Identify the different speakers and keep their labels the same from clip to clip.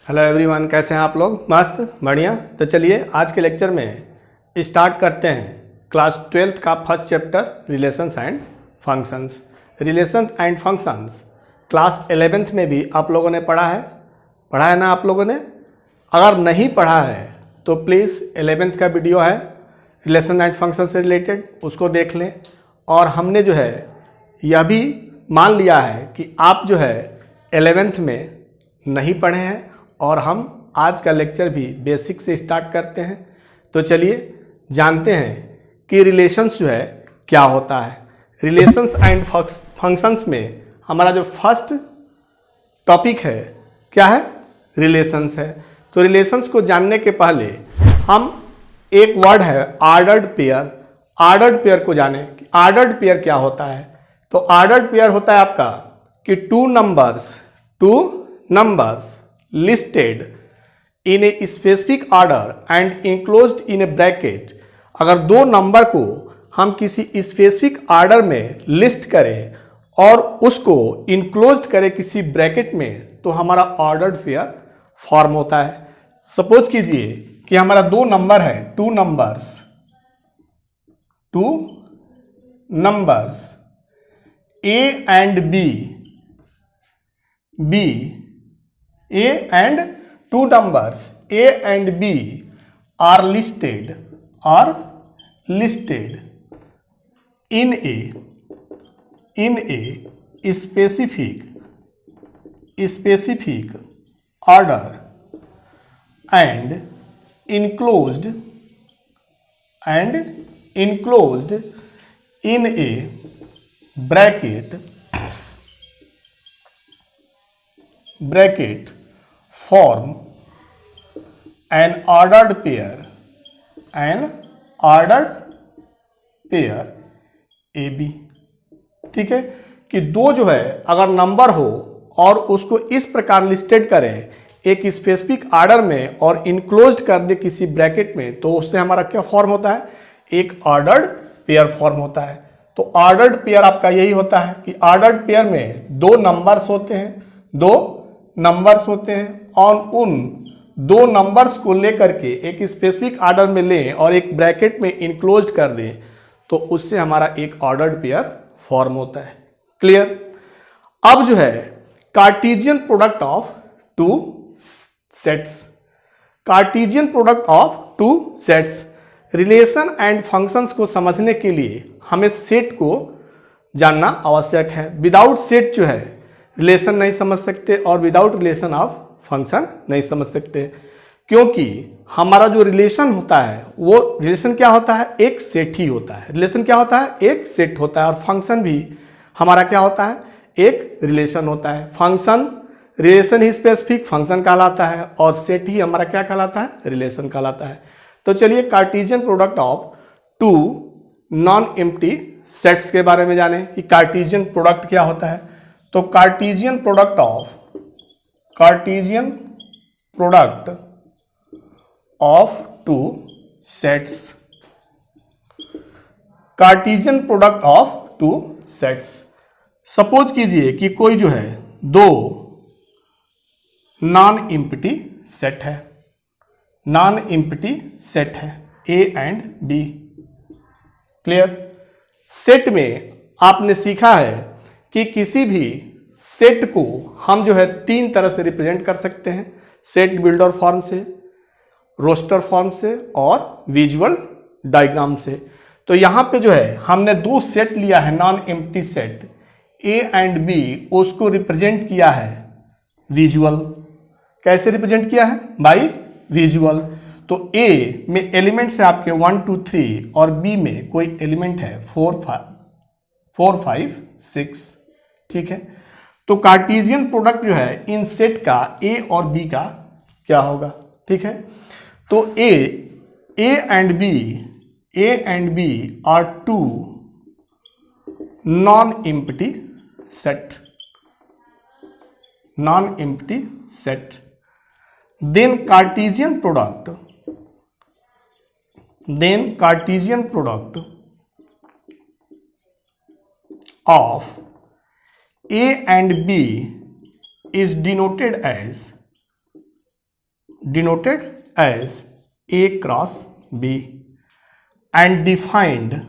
Speaker 1: Hello everyone, कैसे हैं आप लोग? मस्त, बढ़िया। तो चलिए आज के लेक्चर में स्टार्ट करते हैं क्लास 12th का first chapter relations and functions. Relations and functions class 11th में भी आप लोगों ने पढ़ा है ना आप लोगों ने? अगर नहीं पढ़ा है तो प्लीज़ 11th का वीडियो है रिलेशन एंड फंक्शन से रिलेटेड, उसको देख लें। और हमने जो है यह भी मान लिया है कि आप जो है 11th में नहीं पढ़े हैं और हम आज का लेक्चर भी बेसिक से स्टार्ट करते हैं। तो चलिए जानते हैं कि रिलेशंस जो है क्या होता है। रिलेशंस एंड फंक्शंस में हमारा जो फर्स्ट टॉपिक है क्या है? रिलेशंस है। तो रिलेशंस को जानने के पहले हम एक वर्ड है ऑर्डर्ड पेयर, ऑर्डर्ड पेयर को जाने कि ऑर्डर्ड पेयर क्या होता है। तो ऑर्डर्ड पेयर होता है आपका कि two numbers listed in a specific order and enclosed in a bracket। अगर दो नंबर को हम किसी स्पेसिफिक ऑर्डर में लिस्ट करें और उसको इनक्लोज्ड करें किसी ब्रैकेट में तो हमारा ऑर्डर्ड पेयर फॉर्म होता है। सपोज कीजिए कि हमारा दो नंबर है, two numbers A and B, A and two numbers A and B are listed in a specific order and enclosed in a bracket form an ordered pair AB। ठीक है कि दो जो है अगर नंबर हो और उसको इस प्रकार लिस्टेड करें एक स्पेसिफिक ऑर्डर में और इनक्लोज्ड कर दे किसी ब्रैकेट में तो उससे हमारा क्या फॉर्म होता है? एक ऑर्डर्ड पेयर फॉर्म होता है। तो ऑर्डर्ड पेयर आपका यही होता है कि ऑर्डर्ड पेयर में दो नंबर्स होते हैं और उन दो नंबर्स को लेकर के एक स्पेसिफिक ऑर्डर में लें और एक ब्रैकेट में इनक्लोज्ड कर दें तो उससे हमारा एक ऑर्डर्ड पेयर फॉर्म होता है। क्लियर? अब जो है Cartesian product of two sets, relation and functions को समझने के लिए हमें सेट को जानना आवश्यक है। विदाउट सेट जो है रिलेशन नहीं समझ सकते और विदाउट रिलेशन ऑफ फंक्शन नहीं समझ सकते, क्योंकि हमारा जो रिलेशन होता है वो रिलेशन क्या होता है? एक सेट ही होता है। रिलेशन क्या होता है? एक सेट होता है। और फंक्शन भी हमारा क्या होता है? एक रिलेशन होता है। फंक्शन रिलेशन ही स्पेसिफिक फंक्शन कहलाता है और सेट ही हमारा क्या कहलाता है? रिलेशन कहलाता है। तो चलिए Cartesian product of two non empty sets के बारे में जाने कि कार्टेशियन प्रोडक्ट क्या होता है। तो Cartesian product of two sets, Cartesian product of two sets. Suppose कीजिए कि कोई जो है दो नॉन एम्प्टी सेट है A and B। Clear? Set में आपने सीखा है कि किसी भी सेट को हम जो है तीन तरह से रिप्रेजेंट कर सकते हैं, सेट बिल्डर फॉर्म से, रोस्टर फॉर्म से और विजुअल डायग्राम से। तो यहां पे जो है हमने दो सेट लिया है non empty set A and B, उसको रिप्रेजेंट किया है विजुअल। कैसे रिप्रेजेंट किया है? By visual. तो A में एलिमेंट्स है आपके 1 2 3 और B में कोई एलिमेंट है 4 5 6। ठीक है, तो कार्टेशियन प्रोडक्ट जो है इन सेट का A और B का क्या होगा? ठीक है, तो A and B are two non empty set. Then Cartesian product of A and B is denoted as denoted as A cross B and defined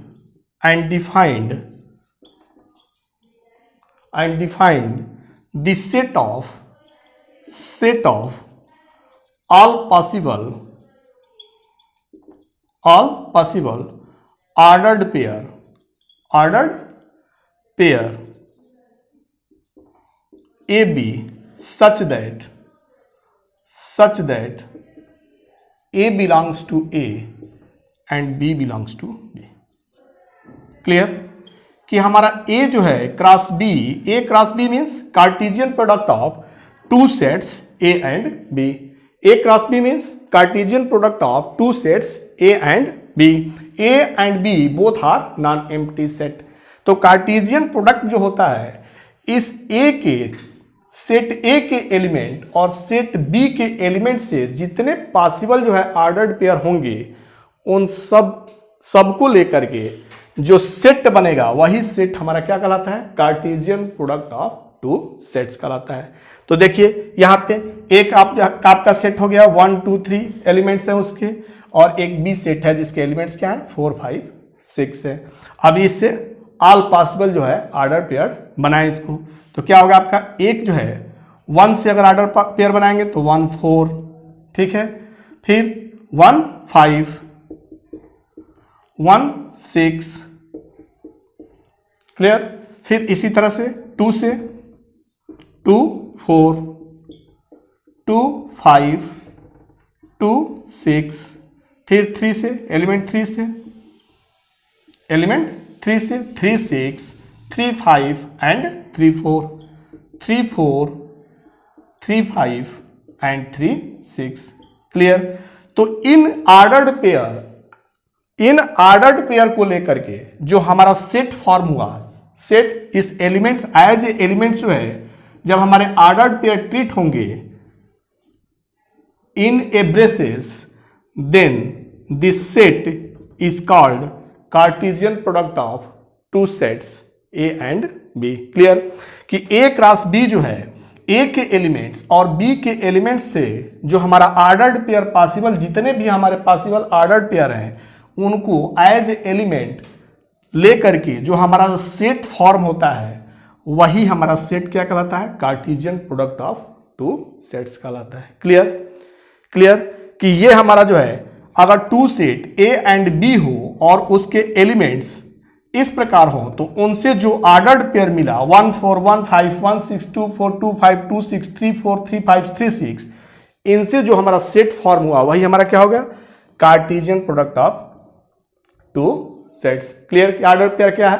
Speaker 1: the set of all possible ordered pair AB such that A belongs to A and B belongs to B। Clear कि हमारा A जो है cross B, A cross B means Cartesian product of two sets A and B। A cross B means Cartesian product of two sets A and B। A and B both are non empty set. तो Cartesian product जो होता है इस A के set A के element और set B के element से जितने पॉसिबल जो है ऑर्डर्ड पेयर होंगे उन सबको लेकर के जो सेट बनेगा वही सेट हमारा क्या कहलाता है, Cartesian product of two sets कहलाता है। तो देखिए यहाँ पे एक आपका सेट हो गया 1 2 3 एलिमेंट्स हैं उसके, और एक बी सेट है जिसके एलिमेंट्स क्या है 4 5 6 है। अभी इससे ऑल पॉसिबल जो है ऑर्डर पेयर बनाएं इसको, तो क्या होगा आपका एक जो है 1 से अगर ऑर्डर पेयर बनाएंगे तो 1 4, ठीक है, फिर 1 5 1 6, क्लियर। फिर इसी तरह से 2 से 2 4 2 5 2 6, फिर 3 से एलिमेंट 3 से 3 6 3 5 एंड 3 4 3 4 3 5 एंड 3 6, क्लियर। तो इन ऑर्डर्ड पेयर को लेकर के जो हमारा सेट फॉर्म हुआ, सेट इस एलिमेंट्स एज एलिमेंट्स जो है जब हमारे ऑर्डर्ड पेयर ट्रीट होंगे in a braces then this set is called Cartesian product of two sets A and B. Clear कि ए क्रॉस बी जो है ए के एलिमेंट्स और बी के एलिमेंट्स से जो हमारा ऑर्डर्ड पेयर पॉसिबल जितने भी हमारे पॉसिबल ऑर्डर्ड पेयर हैं उनको एज एलिमेंट लेकर के जो हमारा सेट फॉर्म होता है वही हमारा सेट क्या कहलाता है, Cartesian product of two sets कहलाता है। क्लियर कि ये हमारा जो है अगर two set A and B हो और उसके एलिमेंट्स इस प्रकार हो तो उनसे जो ऑर्डर्ड पेयर मिला 1 4 1 5 1 6 2 4 2 5 2 6 3 4 3 5 3 6, इनसे जो हमारा सेट फॉर्म हुआ वही हमारा क्या होगा, Cartesian product of two sets. Clear कि ऑर्डर्ड पेयर क्या है,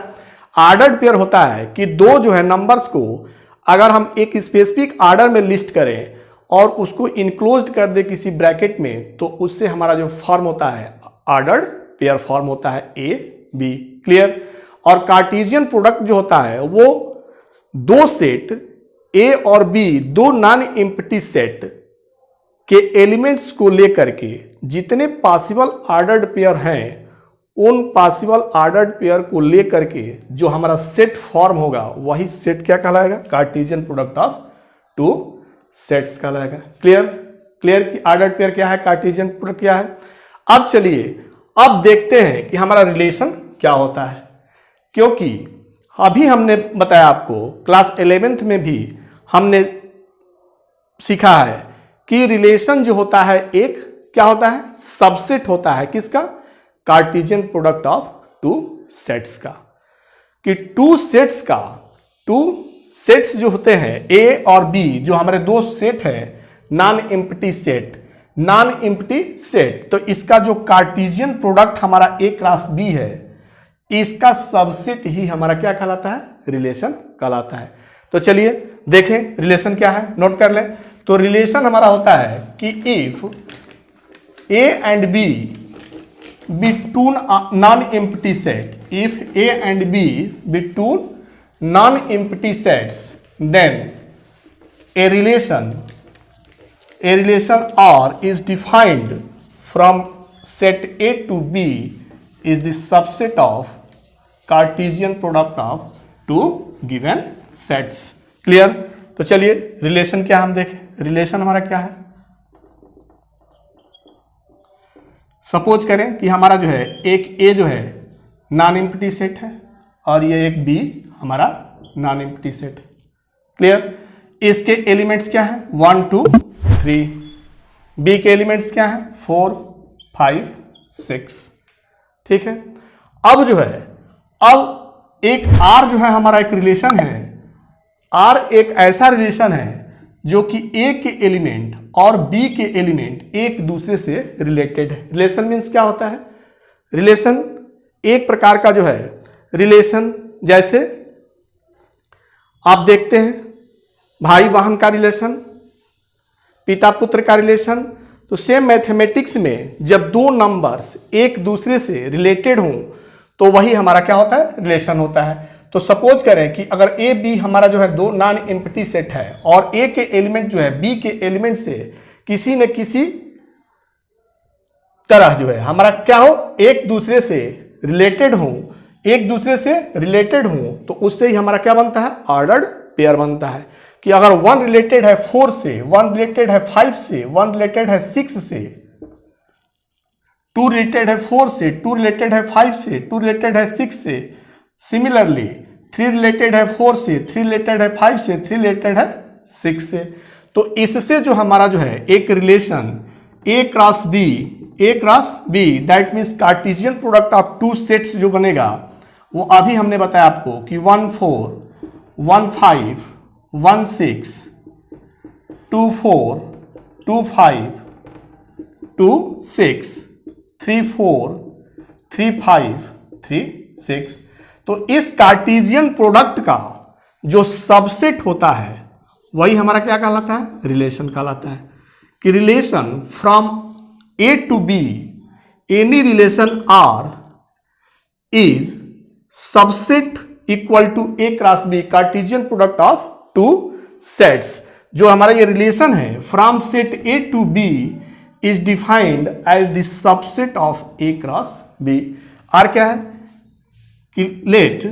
Speaker 1: ऑर्डर्ड पेयर होता है कि दो जो है नंबर्स को अगर हम एक स्पेसिफिक ऑर्डर में लिस्ट करें और उसको इनक्लोज्ड कर दे किसी ब्रैकेट में तो उससे हमारा जो फॉर्म होता है ऑर्डर्ड पेयर फॉर्म होता है ए बी। क्लियर। और कार्टेशियन प्रोडक्ट जो होता है वो दो सेट ए और बी, दो नॉन एम्प्टी सेट के एलिमेंट्स को लेकर के जितने पॉसिबल ऑर्डर्ड पेयर हैं उन पॉसिबल ऑर्डर्ड पेयर को लेकर के जो हमारा सेट फॉर्म होगा वही सेट क्या कहलाएगा, Cartesian product of two sets कहलाएगा। क्लियर कि ऑर्डर्ड पेयर क्या है, कार्टेशियन प्रोडक्ट क्या है। अब चलिए अब देखते हैं कि हमारा रिलेशन क्या होता है, क्योंकि अभी हमने बताया आपको क्लास 11th में भी हमने सीखा है कि रिलेशन जो होता है एक क्या होता है, सबसेट होता है किसका, Cartesian product of two sets का। कि टू सेट्स जो होते हैं ए और बी जो हमारे दो सेट हैं नॉन एम्प्टी सेट, तो इसका जो कार्टेशियन प्रोडक्ट हमारा ए क्रॉस बी है इसका सबसेट ही हमारा क्या कहलाता है, रिलेशन कहलाता है। तो चलिए देखें रिलेशन क्या है, नोट कर लें। तो रिलेशन हमारा होता है कि if A and B be two non-empty set, if A and B be two non-empty sets, then a relation R is defined from set A to B is the subset of Cartesian product of two given sets। Clear. तो चलिए relation क्या हम देखें, relation हमारा क्या है, suppose करें कि हमारा जो है एक ए जो है नॉन एम्प्टी सेट है और ये एक बी हमारा नॉन एम्प्टी सेट है। क्लियर? इसके एलिमेंट्स क्या है? 1 2 3। बी के एलिमेंट्स क्या है? 4 5 6। ठीक है। अब जो है अब एक आर जो है हमारा एक रिलेशन है। आर एक ऐसा रिलेशन है जो कि ए के एलिमेंट और बी के एलिमेंट एक दूसरे से रिलेटेड है। रिलेशन मीन्स क्या होता है? रिलेशन एक प्रकार का जो है रिलेशन, जैसे आप देखते हैं भाई बहन का रिलेशन, पिता पुत्र का रिलेशन। तो सेम मैथमेटिक्स में जब दो नंबर्स एक दूसरे से रिलेटेड हों तो वही हमारा क्या होता है? रिलेशन होता है। तो सपोज करें कि अगर ए बी हमारा जो है दो नॉन एम्प्टी सेट है और ए के एलिमेंट जो है बी के एलिमेंट से किसी न किसी तरह जो है हमारा क्या हो, एक दूसरे से रिलेटेड हो, एक दूसरे से रिलेटेड हो, तो उससे ही हमारा क्या बनता है? ऑर्डर्ड पेयर बनता है। कि अगर वन रिलेटेड है 4 से, वन रिलेटेड है 5 से, वन रिलेटेड है 6 से, 2 रिलेटेड है 4 से, 2 रिलेटेड है 5 से, 2 रिलेटेड है 6 से, सिमिलरली 3 रिलेटेड है 4 से, 3 रिलेटेड है 5 से, 3 रिलेटेड है 6 से। तो इससे जो हमारा जो है एक relation A cross B that means Cartesian product of two sets जो बनेगा वो अभी हमने बताया आपको कि 1 4 1 5 1 6 2 4 2 5 2 6 3 4 3 5 3 6। तो इस कार्टेशियन प्रोडक्ट का जो सबसेट होता है वही हमारा क्या कहलाता है? रिलेशन कहलाता है। कि relation from A to B, any relation R is subset equal to A cross B, Cartesian product of two sets. जो हमारा ये रिलेशन है from set A to B is defined as the subset of A cross B. R क्या है? कि let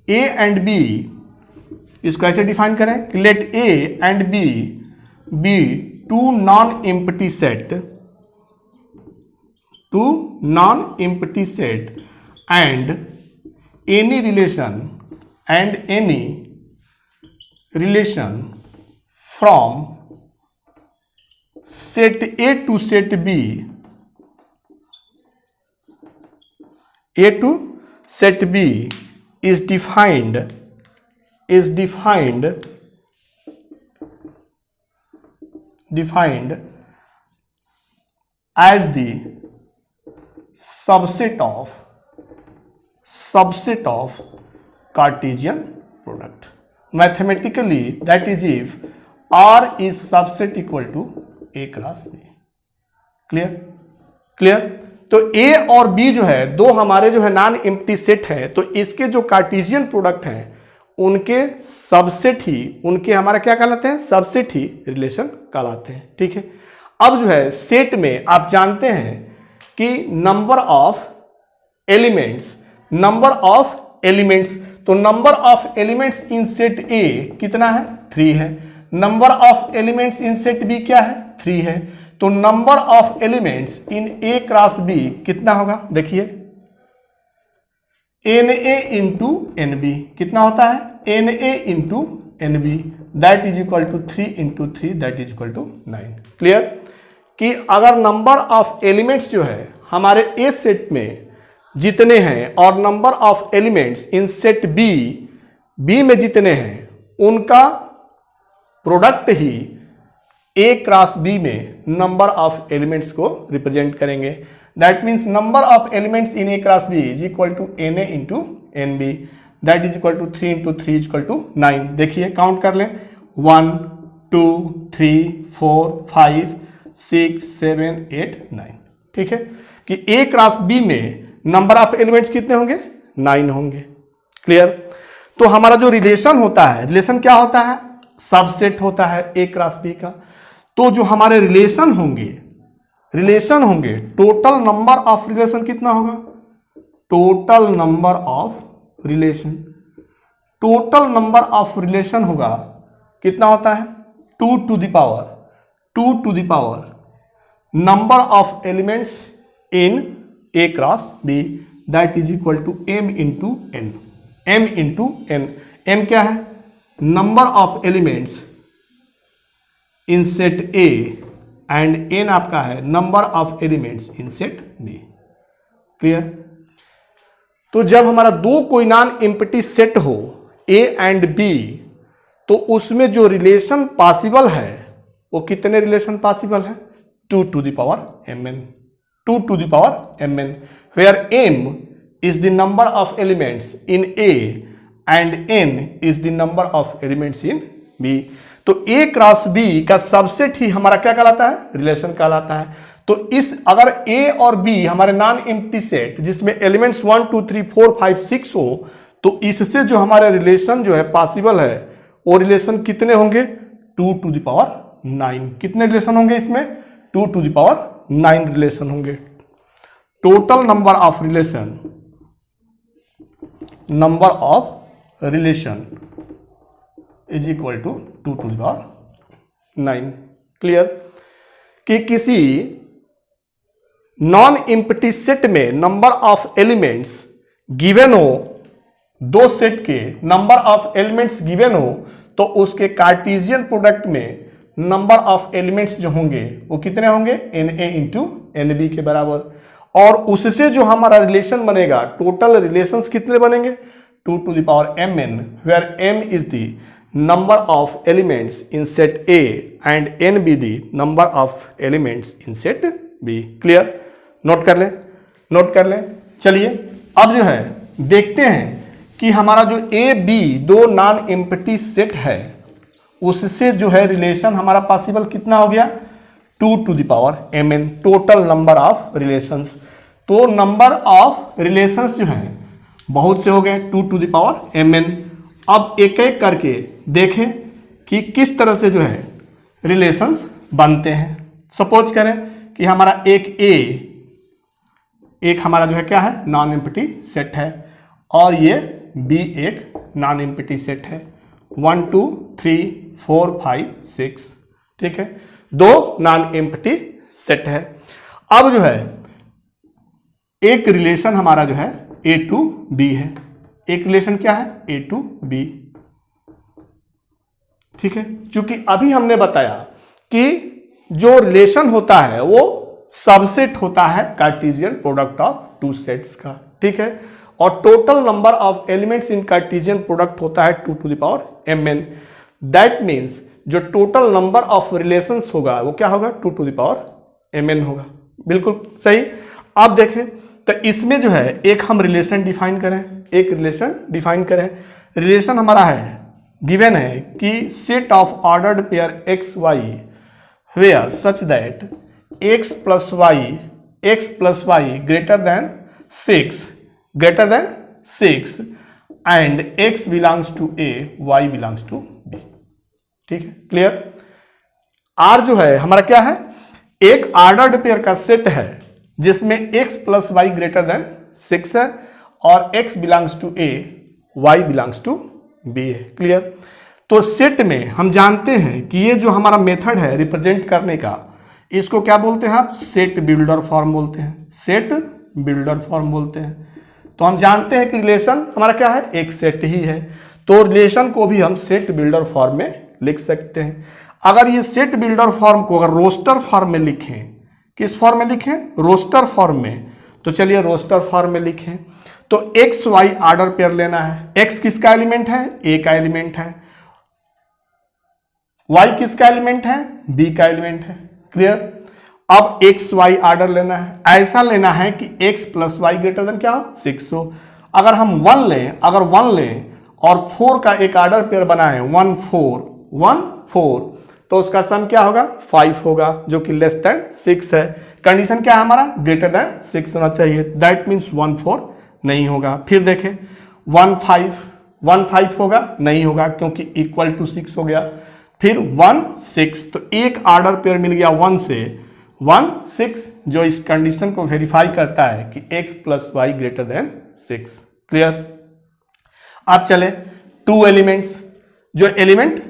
Speaker 1: A and B, इसको ऐसे define करें कि let A and B be two non empty set, two non empty set and any relation from set A to set B, A to set B is defined as the subset of Cartesian product. Mathematically, that is if R is subset equal to A cross B. Clear? तो A और B जो है दो हमारे जो है non empty set है, तो इसके जो कार्टेशियन प्रोडक्ट हैं उनके सबसेट ही, उनके हमारा क्या कहलाते हैं? सबसेट ही रिलेशन कहलाते हैं। ठीक है। अब जो है सेट में आप जानते हैं कि नंबर ऑफ एलिमेंट्स, तो number of elements in set A कितना है? 3 है। Number of elements in set B क्या है? 3 है। तो number of elements in A cross B कितना होगा? देखिए Na इंटू एन बी कितना होता है? Na into N B that is equal to 3 into 3 that is equal to 9। Clear? कि अगर नंबर ऑफ एलिमेंट्स जो है हमारे ए सेट में जितने हैं और number of elements in set B में जितने हैं उनका प्रोडक्ट ही ए क्रॉस बी में नंबर ऑफ एलिमेंट्स को रिप्रेजेंट करेंगे। That means number of elements in A cross B is equal to Na into N B that is equal to 3 into 3 is equal to 9। देखिए count कर लें 1 2 3 4 5 6 7 8 9। ठीक है कि A cross B में number of elements कितने होंगे? 9 होंगे। क्लियर? तो हमारा जो रिलेशन होता है, रिलेशन क्या होता है? सबसेट होता है ए क्रॉस बी का। तो जो हमारे रिलेशन होंगे टोटल नंबर ऑफ रिलेशन कितना होगा? टोटल नंबर ऑफ रिलेशन होगा कितना होता है? 2 to the power number of elements in A cross B that is equal to m into N. m into N, m क्या है? Number of elements in set A and n आपका है number of elements in set B. Clear? तो जब हमारा दो कोई non empty set हो a एंड b, तो उसमें जो रिलेशन पॉसिबल है वो कितने रिलेशन पॉसिबल है? 2 to the power mn, 2 to the power mn, where m is the number of elements in A and n is the number of elements in B। तो A cross B का subset ही हमारा क्या कहलाता है? Relation कहलाता है। तो इस अगर A और B हमारे नॉन एम्प्टी सेट जिसमें एलिमेंट्स 1 2 3 4 5 6 हो, तो इससे जो हमारे रिलेशन जो है पॉसिबल है वो रिलेशन कितने होंगे? 2 to the power 9। कितने रिलेशन होंगे इसमें? 2 to the power 9 रिलेशन होंगे। Total number of relation, number of relation is equal to 2 to the power 9। Clear? कि किसी नॉन एम्प्टी सेट में नंबर ऑफ एलिमेंट्स गिवन हो, दो सेट के नंबर ऑफ एलिमेंट्स गिवन हो, तो उसके कार्टेशियन प्रोडक्ट में नंबर ऑफ एलिमेंट्स जो होंगे वो कितने होंगे? Na इंटू एनबी के बराबर। और उससे जो हमारा रिलेशन बनेगा, टोटल रिलेशंस कितने बनेंगे? 2 to the power mn, where m is the number of elements in set A and n be the number of elements in set B। Clear? Note कर लें, नोट कर लें। चलिए अब जो है देखते हैं कि हमारा जो ए बी दो नॉन एम्प्टी सेट है उससे जो है रिलेशन हमारा पॉसिबल कितना हो गया? 2 to the power mn, total number of relations. तो नंबर ऑफ रिलेशंस जो है बहुत से हो गए, 2 to the power mn। अब एक एक करके देखें कि किस तरह से जो है रिलेशंस बनते हैं। सपोज करें कि हमारा एक हमारा जो है क्या है? नॉन एम्प्टी सेट है, और ये बी एक नॉन एम्प्टी सेट है। 1 2 3 4 5 6, ठीक है, दो नॉन एम्प्टी सेट है। अब जो है एक रिलेशन हमारा जो है A to B है। एक रिलेशन क्या है? A to B। ठीक है, क्योंकि अभी हमने बताया कि जो रिलेशन होता है वो सबसेट होता है Cartesian product of two sets का। ठीक है, और total number of elements in Cartesian product होता है 2 to the power mn। That means जो टोटल नंबर ऑफ रिलेशंस होगा वो क्या होगा? 2 to the power mn होगा। बिल्कुल सही। अब देखें तो इसमें जो है एक हम रिलेशन डिफाइन करें, एक रिलेशन डिफाइन करें। रिलेशन हमारा है गिवन है कि set of ordered pair x Y where such that x plus y greater than 6 and x belongs to A, y belongs to B। ठीक है, क्लियर? R जो है हमारा क्या है? एक ऑर्डर्ड पेयर का सेट है जिसमें x plus y greater than 6 है और x belongs to A, y belongs to B है। क्लियर? तो सेट में हम जानते हैं कि ये जो हमारा मेथड है रिप्रेजेंट करने का, इसको क्या बोलते हैं आप? सेट बिल्डर फॉर्म बोलते हैं। सेट बिल्डर फॉर्म बोलते हैं। तो हम जानते हैं कि रिलेशन हमारा क्या है? एक सेट ही है। तो रिलेशन को भी हम सेट बिल्डर फॉर्म में लिख सकते हैं। अगर ये सेट बिल्डर फॉर्म को अगर रोस्टर फॉर्म में लिखें, किस फॉर्म में लिखें? रोस्टर फॉर्म में। तो चलिए रोस्टर फॉर्म में लिखें। तो एक्स वाई ऑर्डर पेयर लेना है। एक्स किसका एलिमेंट है? ए का एलिमेंट है। वाई किसका एलिमेंट है? बी का एलिमेंट है। क्लियर? अब एक्स वाई ऑर्डर लेना है, ऐसा लेना है कि X plus Y greater than क्या हो? 6 हो। अगर हम 1 लें, अगर 1 लें और 4 का एक ऑर्डर पेयर बनाए 1 4, तो उसका सम क्या होगा? 5 होगा, जो कि लेस देन 6 है। कंडीशन क्या है हमारा? ग्रेटर देन 6 होना चाहिए। दैट मीन्स 1 4 नहीं होगा। फिर देखें 1 5 होगा? नहीं होगा, क्योंकि इक्वल टू 6 हो गया। फिर 1 6, तो एक ऑर्डर पेयर मिल गया 1 से 1 6, जो इस कंडीशन को वेरीफाई करता है कि x plus Y greater than 6। Clear? अब चले 2 एलिमेंट्स, जो एलिमेंट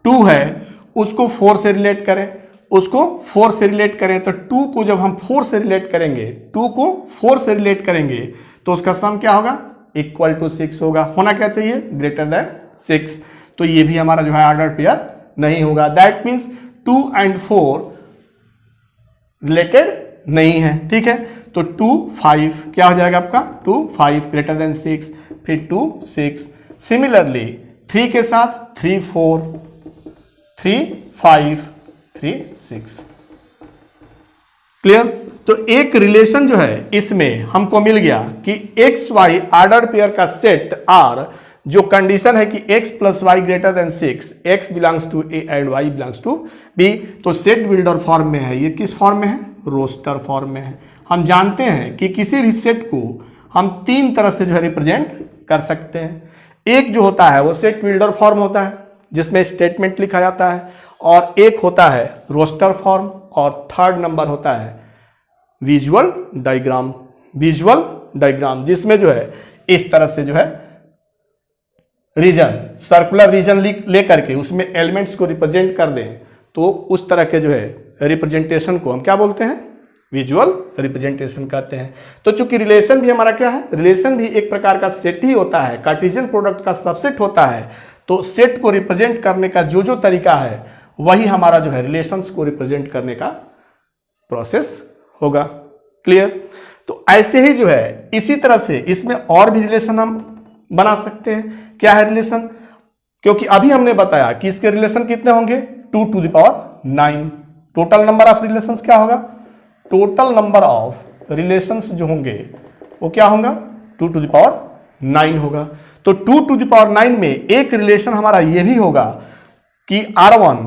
Speaker 1: 2 है उसको 4 से रिलेट करें, उसको 4 से रिलेट करें तो 2 को जब हम 4 से रिलेट करेंगे, 2 को 4 से रिलेट करेंगे तो उसका सम क्या होगा, इक्वल टू 6 होगा। होना क्या चाहिए, ग्रेटर देन 6। तो ये भी हमारा जो है ऑर्डर पेयर नहीं होगा। दैट मीन्स 2 and 4 रिलेटेड नहीं है। ठीक है, तो 2 5 क्या हो जाएगा आपका, 2 5 ग्रेटर देन 6, फिर 2 6। सिमिलरली 3 के साथ 3 4 3 5 3 6। क्लियर। तो एक रिलेशन जो है इसमें हमको मिल गया कि एक्स वाई ऑर्डर पेयर का सेट आर, जो कंडीशन है कि x plus Y greater than 6, x belongs to A and y belongs to b, तो सेट बिल्डर फॉर्म में है। ये किस फॉर्म में है, रोस्टर फॉर्म में है। हम जानते हैं कि किसी भी सेट को हम 3 तरह से जो है रिप्रेजेंट कर सकते हैं। एक जो होता है वो सेट बिल्डर फॉर्म होता है जिसमें स्टेटमेंट लिखा जाता है, और एक होता है रोस्टर फॉर्म, और थर्ड नंबर होता है विजुअल डायग्राम। विजुअल डायग्राम जिसमें जो है इस तरह से जो है रीजन, सर्कुलर रीजन लेकर के उसमें एलिमेंट्स को रिप्रेजेंट कर दें, तो उस तरह के जो है रिप्रेजेंटेशन को हम क्या बोलते हैं, विजुअल रिप्रेजेंटेशन कहते हैं। तो चूंकि रिलेशन भी हमारा क्या है, रिलेशन भी एक प्रकार का सेट ही होता है, कार्टेशियन प्रोडक्ट का सबसेट होता है। तो सेट को रिप्रेजेंट करने का जो तरीका है वही हमारा जो है रिलेशंस को रिप्रेजेंट करने का प्रोसेस होगा। क्लियर। तो ऐसे ही जो है इसी तरह से इसमें और भी रिलेशन हम बना सकते हैं। क्या है रिलेशन, क्योंकि अभी हमने बताया कि इसके रिलेशन कितने होंगे, 2 to the power 9। Total number of relations क्या होगा, टोटल नंबर ऑफ रिलेशंस जो होंगे वो क्या होगा, 2 to the power 9 होगा। तो 2 to the power 9 में एक रिलेशन हमारा ये भी होगा कि R1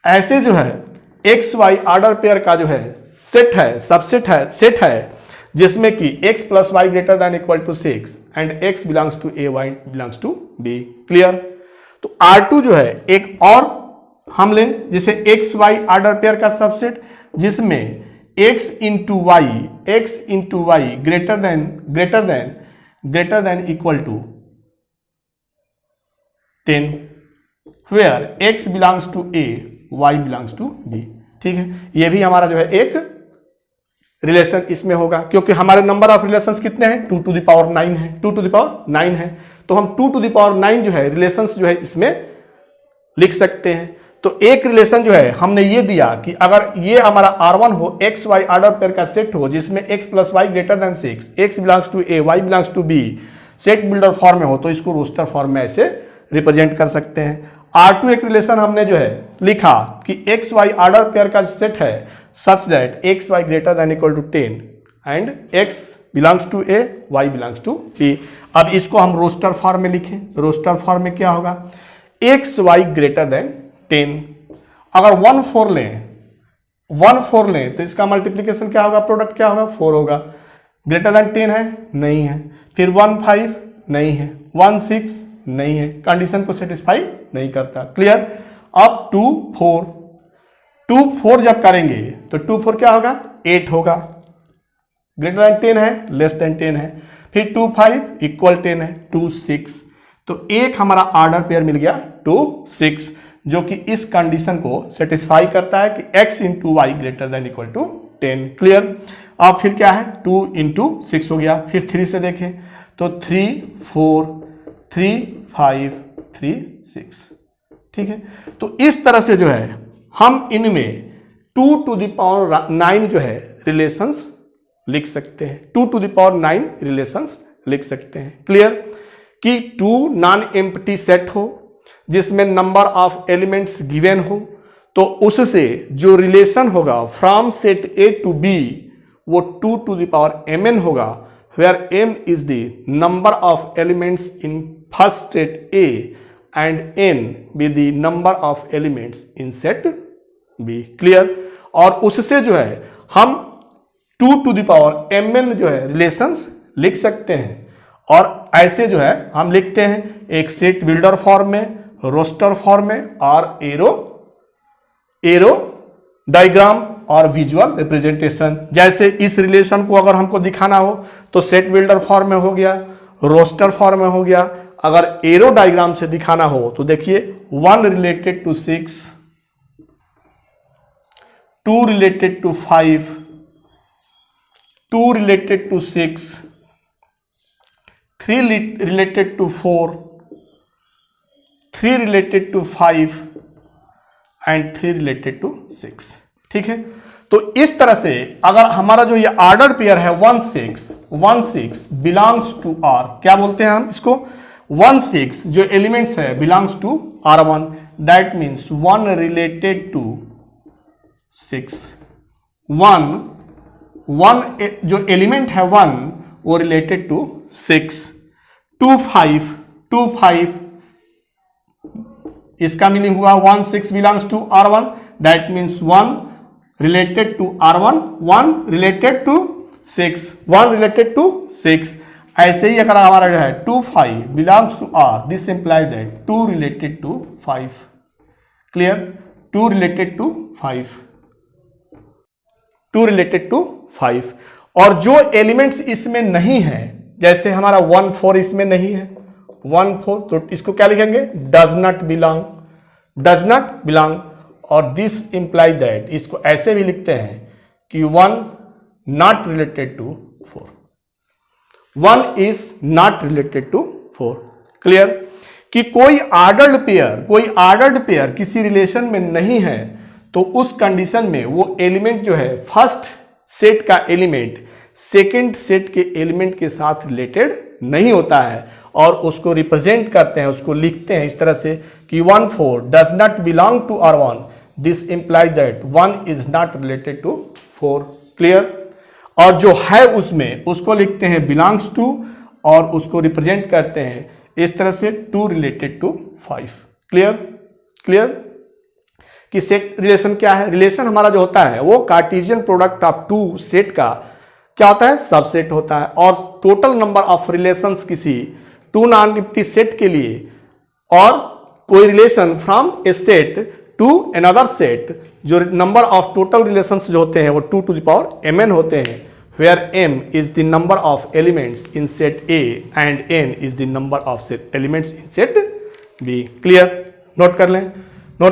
Speaker 1: ऐसे जो है एक्स वाई ऑर्डर पेयर का जो है सेट है, सबसेट है, सेट है, जिसमें कि x plus Y greater than equal to 6 and x belongs to a, y belongs to b। Clear. तो R2 जो है एक और हम लें जिसे x y ऑर्डर पेयर का सबसेट, जिसमें x into Y greater than equal to 10, where x belongs to a, y belongs to b। ठीक है, ये भी हमारा जो है एक रिलेशन इसमें होगा, क्योंकि हमारे नंबर ऑफ रिलेशंस कितने हैं, 2 to the power 9 है, 2 to the power 9 है। तो हम 2 to the power 9 जो है रिलेशंस जो है इसमें लिख सकते हैं। तो एक रिलेशन जो है हमने ये दिया कि अगर ये हमारा R1 हो, एक्स वाई ऑर्डर पेयर का सेट हो, जिसमें x plus Y greater than 6, x belongs to a, y belongs to b, set builder form में हो, तो इसको रोस्टर फॉर्म में ऐसे रिप्रेजेंट कर सकते हैं। R2 एक रिलेशन हमने जो है लिखा कि एक्स वाई ऑर्डर पेयर का सेट है such that x y greater than equal to 10 and x belongs to a, y belongs to b। अब इसको हम रोस्टर फॉर्म में लिखें। रोस्टर फॉर्म में क्या होगा, x y greater than 10। अगर 1 4 लें तो इसका मल्टीप्लीकेशन क्या होगा, प्रोडक्ट क्या होगा, 4 होगा। ग्रेटर देन 10 है, नहीं है। फिर 1 5 नहीं है, 1 6 नहीं है, कंडीशन को सेटिस्फाई नहीं करता। क्लियर। अब 2 4 जब करेंगे तो 2 4 क्या होगा, 8 होगा। ग्रेटर देन 10 है, लेस देन 10 है। फिर 2 5 इक्वल 10 है, 2 6। तो एक हमारा ऑर्डर पेयर मिल गया 2 6, जो कि इस कंडीशन को सेटिस्फाई करता है कि x into Y greater than equal to 10। Clear. अब फिर क्या है, 2 इंटू 6 हो गया। फिर 3 से देखें तो 3 4 3 5 3 6। ठीक है, तो इस तरह से जो है हम इनमें 2 to the power 9 जो है रिलेशंस लिख सकते हैं। 2 to the power 9 रिलेशंस लिख सकते हैं। क्लियर। कि 2 नॉन एम्प्टी सेट हो जिसमें नंबर ऑफ एलिमेंट्स गिवन हो, तो उससे जो रिलेशन होगा from set A to B वो 2 to the power mn होगा, where m is the number of elements in first set A and n be the number of elements in set B. Clear. और उससे जो है हम 2 to the power mn जो है relations लिख सकते हैं। और ऐसे जो है हम लिखते हैं एक सेट बिल्डर फॉर्म में, रोस्टर फॉर्म में, और एरो डायग्राम और विजुअल रिप्रेजेंटेशन। जैसे इस रिलेशन को अगर हमको दिखाना हो तो सेट बिल्डर फॉर्म में हो गया, रोस्टर फॉर्म में हो गया। अगर एरो डायग्राम से दिखाना हो तो देखिए 1 related to 6, 2 related to 5, 2 related to 6, 3 related to 4, 3 related to 5 and 3 related to 6। ठीक है, तो इस तरह से अगर हमारा जो ये ऑर्डर पेयर है 1 6 1 6 बिलोंग्स टू R, क्या बोलते हैं हम इसको, 1 6 जो एलिमेंट्स है belongs to R1, that means 1 related to 6, 1 जो एलिमेंट है 1 वो रिलेटेड टू 6, 2 5 इसका मीनिंग हुआ 1 6 belongs to R1, that means 1 related to R1, 1 related to 6, 1 related to 6। ऐसे ही अगर हमारा जो है 2 5 belongs to R, this implies that 2 related to 5। Clear, 2 related to 5, 2 related to 5। और जो एलिमेंट्स इसमें नहीं है, जैसे हमारा 1 4 इसमें नहीं है, 1 4, तो इसको क्या लिखेंगे, does not belong, does not belong. और दिस इंप्लाई दैट, इसको ऐसे भी लिखते हैं कि 1 not related to 4, 1 is not related to 4। Clear, कि कोई ऑर्डर्ड पेयर किसी रिलेशन में नहीं है तो उस कंडीशन में वो एलिमेंट जो है फर्स्ट सेट का एलिमेंट सेकेंड सेट के एलिमेंट के साथ रिलेटेड नहीं होता है, और उसको रिप्रेजेंट करते हैं, उसको लिखते हैं इस तरह से कि 1 4 does not belong to R1, this imply that 1 is not related to 4। Clear, और जो है उसमें उसको लिखते हैं बिलोंग्स टू, और उसको रिप्रेजेंट करते हैं इस तरह से 2 रिलेटेड टू 5। क्लियर कि सेट रिलेशन क्या है, रिलेशन हमारा जो होता है वो कार्टेशियन प्रोडक्ट ऑफ 2 सेट का क्या होता है, सबसेट होता है। और टोटल नंबर ऑफ रिलेशंस किसी 2 नॉन एम्प्टी सेट के लिए, और कोई relation from a set to another set, जो नंबर ऑफ टोटल रिलेशंस जो होते हैं वो 2 to the power mn होते हैं, where m is the number of elements in set A and n is the number of set elements in set B। Clear, note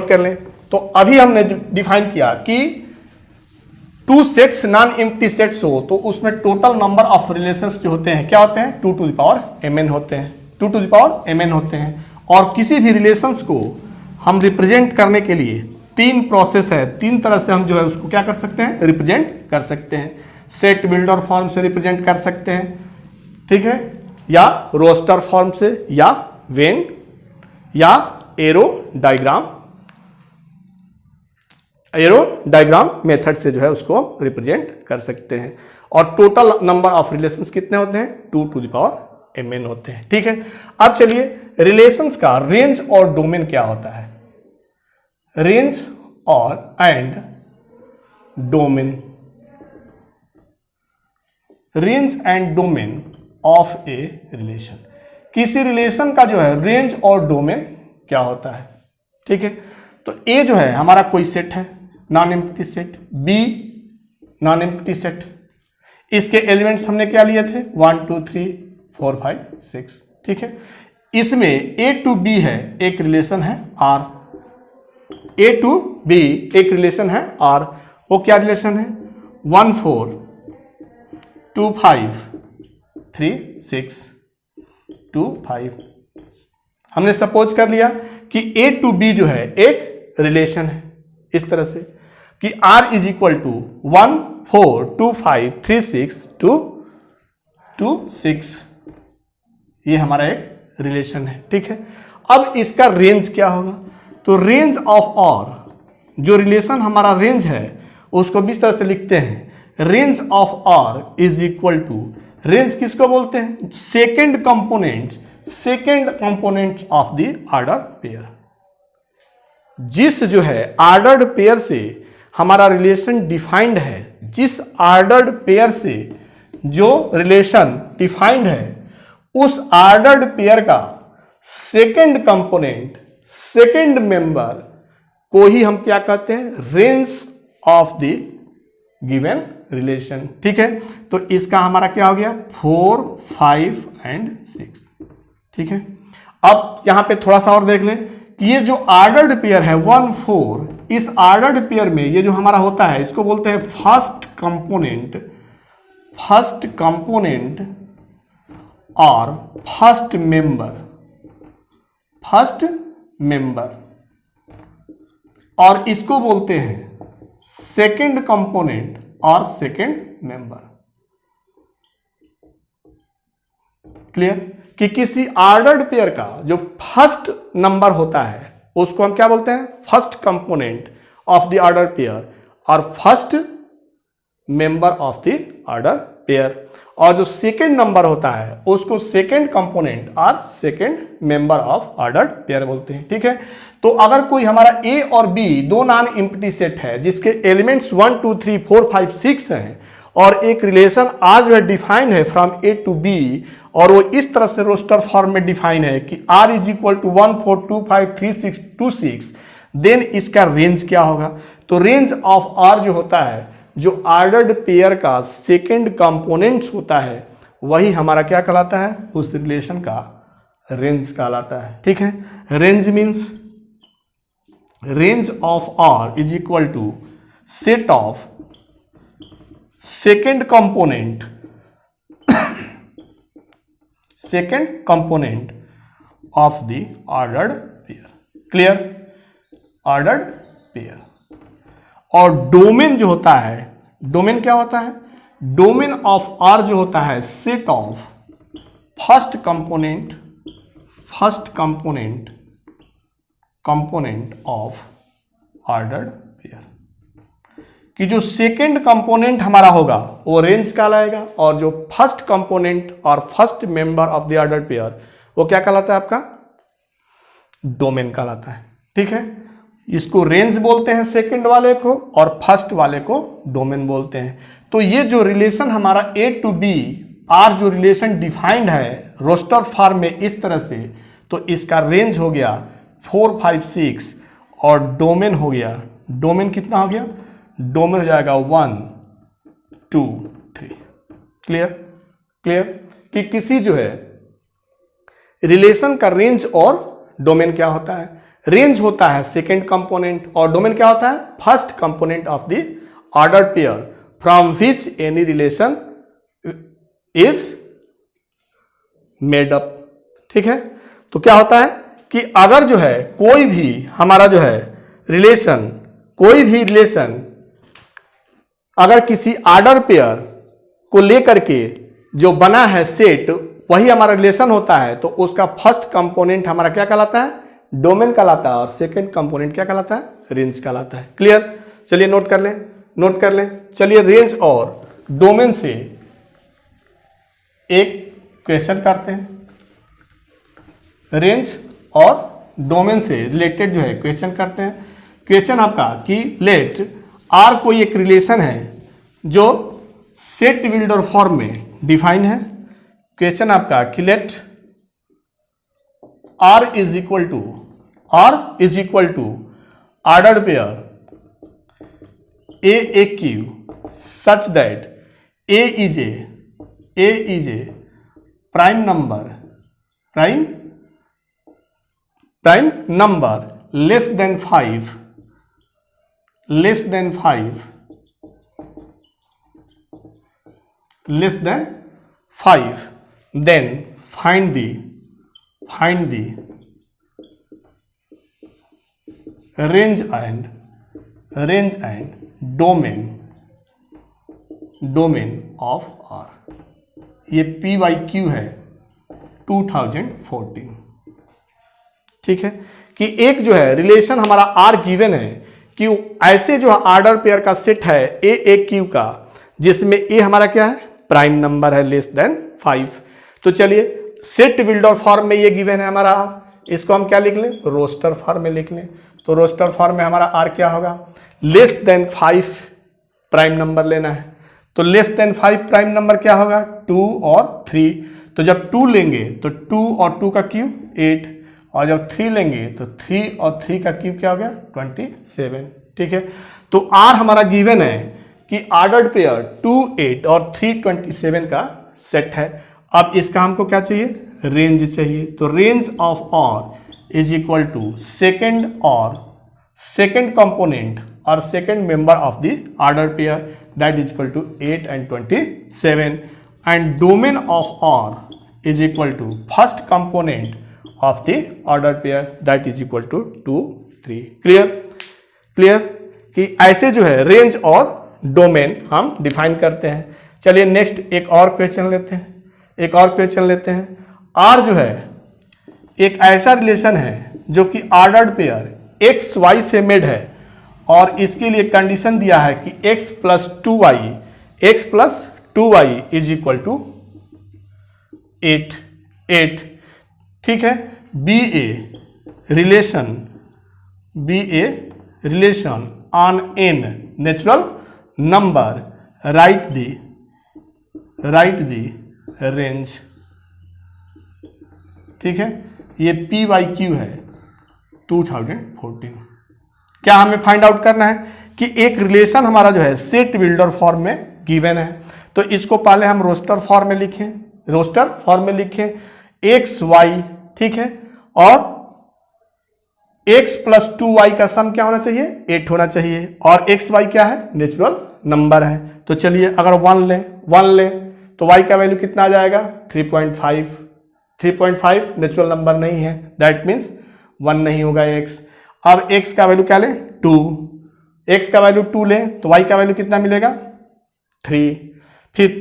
Speaker 1: कर लें। तो अभी हमने डिफाइन किया कि 2 सेट्स नॉन एम्प्टी सेट्स हो तो उसमें टोटल नंबर ऑफ रिलेशंस जो होते हैं क्या होते हैं, 2 to the power mn होते हैं, 2 to the power mn होते हैं। और किसी भी रिलेशंस को हम रिप्रेजेंट करने के लिए 3 प्रोसेस है, 3 तरह से हम जो है उसको क्या कर सकते हैं, रिप्रेजेंट कर सकते हैं। सेट बिल्डर फॉर्म से रिप्रेजेंट कर सकते हैं, ठीक है, या रोस्टर फॉर्म से, या वेन, या एरो डायग्राम मेथड से जो है उसको रिप्रेजेंट कर सकते हैं। और टोटल नंबर ऑफ रिलेशंस कितने होते हैं, 2 to the power mn होते हैं। ठीक है, अब चलिए रिलेशंस का रेंज और डोमेन क्या होता है। रेंज और and domain, range and domain of a relation, किसी रिलेशन का जो है रेंज और डोमेन क्या होता है। ठीक है, तो ए जो है हमारा कोई सेट है non empty set, B non empty set, इसके एलिमेंट्स हमने क्या लिए थे 1 2 3 4 5 6। ठीक है, इसमें ए टू बी है एक रिलेशन है आर, ए टू बी एक रिलेशन है आर, वो क्या रिलेशन है 1 4 2 5 3 6 2 5। हमने सपोज कर लिया कि ए टू बी जो है एक रिलेशन है इस तरह से कि R इज इक्वल टू 1 4 2 5 3 6 2 2 6, ये हमारा एक रिलेशन है। ठीक है, अब इसका रेंज क्या होगा, तो रेंज ऑफ R, जो रिलेशन हमारा रेंज है उसको भी इस तरह से लिखते हैं, range of R is equal to, range किसको बोलते हैं, second component of the order pair. जिस जो है ऑर्डर्ड पेयर से हमारा रिलेशन डिफाइंड है, जिस ऑर्डर्ड पेयर से जो रिलेशन डिफाइंड है उस ऑर्डर्ड पेयर का सेकेंड कंपोनेंट, सेकेंड मेंबर को ही हम क्या कहते हैं, range of the given relation. ठीक है, तो इसका हमारा क्या हो गया 4 5 एंड 6। ठीक है, अब यहां पे थोड़ा सा और देख लें कि ये जो ऑर्डर्ड पेयर है 1 4 इस ऑर्डर्ड पेयर में ये जो हमारा होता है इसको बोलते हैं फर्स्ट कंपोनेंट और फर्स्ट मेंबर, और इसको बोलते हैं सेकंड कंपोनेंट और सेकंड मेंबर। क्लियर? कि किसी ऑर्डर्ड पेयर का जो फर्स्ट नंबर होता है उसको हम क्या बोलते हैं? First component of the order pair और first member of the order pair, और जो सेकंड नंबर होता है उसको सेकंड कंपोनेंट और second member of ordered pair बोलते हैं। ठीक है, तो अगर कोई हमारा ए और बी दो नॉन एम्प्टी सेट है जिसके एलिमेंट्स 1 2 3 4 5 6 हैं और एक रिलेशन आर जो है डिफाइन है फ्रॉम ए टू बी, और वो इस तरह से रोस्टर फॉर्म में डिफाइन है कि r is equal to 1 4 2 5 3 6 2 6, then इसका रेंज क्या होगा? तो रेंज ऑफ r जो होता है, जो ऑर्डर्ड पेयर का सेकंड कंपोनेंट्स होता है, वही हमारा क्या कहलाता है? उस रिलेशन का रेंज कहलाता है। ठीक है, range means range of r is equal to set of second component of the ordered pair. Clear? Ordered pair. और डोमेन जो होता है, डोमेन क्या होता है? डोमेन ऑफ आर जो होता है set of first component of ordered pair. कि जो सेकंड कंपोनेंट हमारा होगा वो रेंज कहलाएगा, और जो फर्स्ट कंपोनेंट और first member of the ordered pair वो क्या कहलाता है? आपका डोमेन कहलाता है। ठीक है, इसको रेंज बोलते हैं सेकंड वाले को, और फर्स्ट वाले को डोमेन बोलते हैं। तो ये जो रिलेशन हमारा ए टू बी आर जो रिलेशन डिफाइंड है रोस्टर फॉर्म में इस तरह से, तो इसका रेंज हो गया 4 5 6 और डोमेन हो गया, डोमेन कितना हो गया? डोमेन हो जाएगा 1 2 3। क्लियर? कि किसी जो है रिलेशन का रेंज और डोमेन क्या होता है? रेंज होता है सेकेंड कंपोनेंट और डोमेन क्या होता है? First component of the ordered pair from which any relation is made up. ठीक है, तो क्या होता है कि अगर जो है कोई भी हमारा जो है रिलेशन, कोई भी रिलेशन अगर किसी ऑर्डर पेयर को लेकर के जो बना है सेट, वही हमारा रिलेशन होता है, तो उसका फर्स्ट कंपोनेंट हमारा क्या कहलाता है? डोमेन कहलाता है, और सेकंड कंपोनेंट क्या कहलाता है? रेंज कहलाता है। क्लियर? चलिए नोट कर लें। चलिए रेंज और डोमेन से एक क्वेश्चन करते हैं। रेंज और डोमेन से रिलेटेड जो है क्वेश्चन करते हैं। क्वेश्चन आपका कि लेट आर कोई एक रिलेशन है जो सेट बिल्डर फॉर्म में डिफाइन है। क्वेश्चन आपका कि let R is equal to ordered pair a q such that a is a prime number less than 5 then find the range and domain of R। ये PYQ है 2014। ठीक है, कि एक जो है रिलेशन हमारा आर गिवन है कि ऐसे जो ऑर्डर पेयर का सेट है ए क्यू का, जिसमें ए हमारा क्या है? प्राइम नंबर है लेस देन 5। तो चलिए सेट बिल्डर फॉर्म में ये गिवन है हमारा आर, इसको हम क्या लिख लें? रोस्टर फॉर्म में लिख लें। तो रोस्टर फॉर्म में हमारा आर क्या होगा? लेस देन 5 प्राइम नंबर लेना है, तो लेस देन 5 प्राइम नंबर क्या होगा? 2 और 3। तो जब 2 लेंगे तो 2 और 2 का क्यूब 8, और जब 3 लेंगे तो 3 और 3 का क्यूब क्या हो गया? 27। ठीक है, तो आर हमारा गिवन है कि ऑर्डर्ड पेयर 2 8 और 3 27 का सेट है। अब इसका हमको क्या चाहिए? रेंज चाहिए। तो range of R is equal to second और second component or second member of the ordered pair that is equal to 8 and 27, and domain of OR is equal to first component of the ordered pair that is equal to 2 3. Clear कि ऐसे जो है range और domain हम define करते हैं। चलिए next एक और क्वेश्चन लेते हैं। आर जो है एक ऐसा रिलेशन है जो कि ऑर्डर्ड पेयर एक्स वाई से मेड है और इसके लिए कंडीशन दिया है कि x plus two y is equal to 8। ठीक है, be a relation on N natural number, write the range. ठीक है, ये पी वाई क्यू है 2014। क्या हमें फाइंड आउट करना है कि एक रिलेशन हमारा जो है सेट बिल्डर फॉर्म में गिवन है, तो इसको पहले हम रोस्टर फॉर्म में लिखें एक्स वाई। ठीक है, और x प्लस 2y का सम क्या होना चाहिए 8 होना चाहिए, और एक्स वाई क्या है नेचुरल नंबर है। तो चलिए अगर 1 लें तो y का वैल्यू कितना आ जाएगा 3.5 नेचुरल नंबर नहीं है, दैट मीन्स 1 नहीं होगा x। अब x का वैल्यू क्या लें 2, x का वैल्यू 2 लें तो y का वैल्यू कितना मिलेगा 3। फिर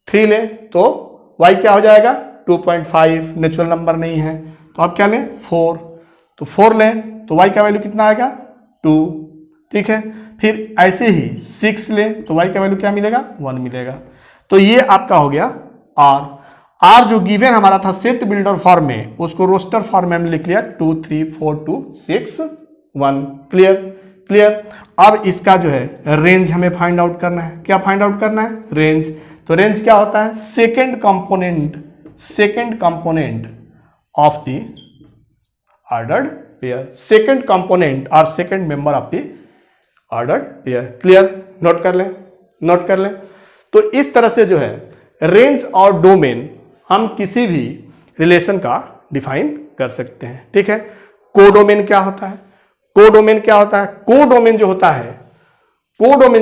Speaker 1: 3 लें तो y क्या हो जाएगा 2.5 नेचुरल नंबर नहीं है। तो अब क्या लें 4, तो 4 लें तो y का वैल्यू कितना आएगा 2। ठीक है, फिर ऐसे ही 6 लें तो y का वैल्यू क्या मिलेगा 1 मिलेगा। तो ये आपका हो गया आर जो गिवन हमारा था सेट बिल्डर फॉर्म में, उसको रोस्टर फॉर्म में लिख लिया 2 3 4 2 6 1। क्लियर। अब इसका जो है रेंज हमें फाइंड आउट करना है। क्या फाइंड आउट करना है रेंज। तो रेंज क्या होता है second component of the ordered pair, second component और second member of the ordered pair. Clear, note कर लें। तो इस तरह से जो है रेंज और डोमेन हम किसी भी रिलेशन का डिफाइन कर सकते हैं। ठीक है, कोडोमेन क्या होता है कोडोमेन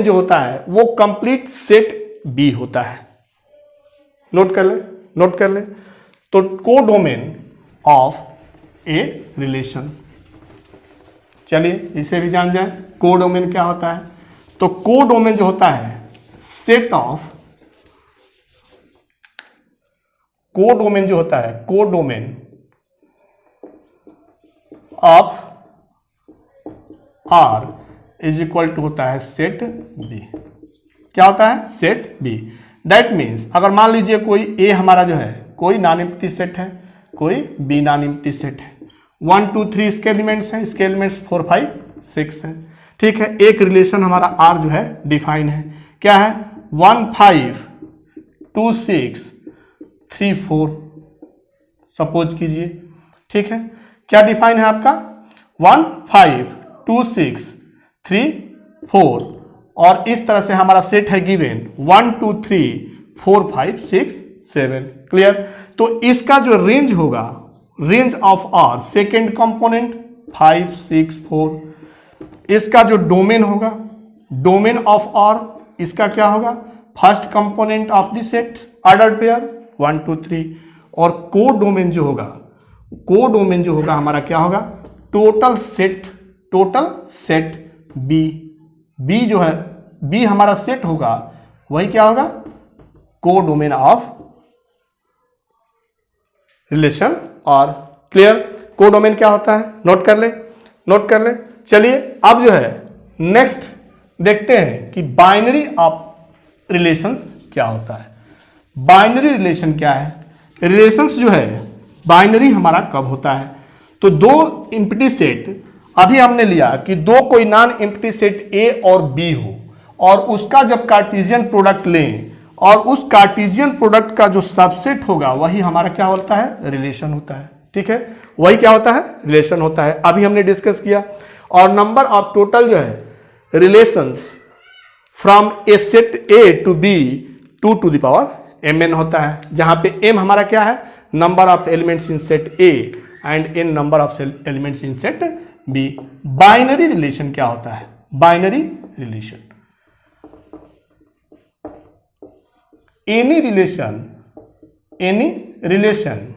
Speaker 1: जो होता है वो कंप्लीट सेट बी होता है। नोट कर ले। तो कोडोमेन ऑफ ए रिलेशन, चलिए इसे भी जान जाए कोडोमेन क्या होता है। तो कोडोमेन जो होता है set of codomain of R is equal to होता है सेट बी। क्या होता है सेट बी। दैट मीन्स अगर मान लीजिए कोई ए हमारा जो है कोई नॉन एम्प्टी सेट है, कोई बी नॉन एम्प्टी सेट है, 1 2 3 इसके एलिमेंट्स हैं, इसके एलिमेंट्स 4 5 6 हैं। ठीक है, एक रिलेशन हमारा आर जो है डिफाइन है। क्या है 1 5 2 6 3 4 सपोज कीजिए। ठीक है, क्या डिफाइन है आपका 1 5 2 6 3 4, और इस तरह से हमारा सेट है गिवन 1 2 3 4 5 6 7। क्लियर। तो इसका जो रेंज होगा range of R second component 5 6 4, इसका जो डोमेन होगा डोमेन ऑफ आर इसका क्या होगा first component of the set ordered pair 1 2 3, और कोडोमेन जो होगा हमारा क्या होगा टोटल सेट बी जो है बी हमारा सेट होगा वही क्या होगा कोडोमेन ऑफ रिलेशन और। क्लियर, कोडोमेन क्या होता है नोट कर ले। चलिए अब जो है नेक्स्ट देखते हैं कि बाइनरी ऑफ रिलेशंस क्या होता है। बाइनरी रिलेशन क्या है। रिलेशंस जो है बाइनरी हमारा कब होता है। तो दो एम्प्टी सेट अभी हमने लिया कि दो कोई नॉन एम्प्टी सेट ए और बी हो, और उसका जब कार्टेशियन प्रोडक्ट लें और उस कार्टेशियन प्रोडक्ट का जो सबसेट होगा वही हमारा क्या होता है रिलेशन होता है। ठीक है, वही क्या होता है रिलेशन होता है, अभी हमने डिस्कस किया। और नंबर ऑफ टोटल जो है relations from a set A to B 2 to the power mn होता है, जहां पे m हमारा क्या है number of elements in set A and n number of elements in set B. Binary relation क्या होता है? Binary relation, any relation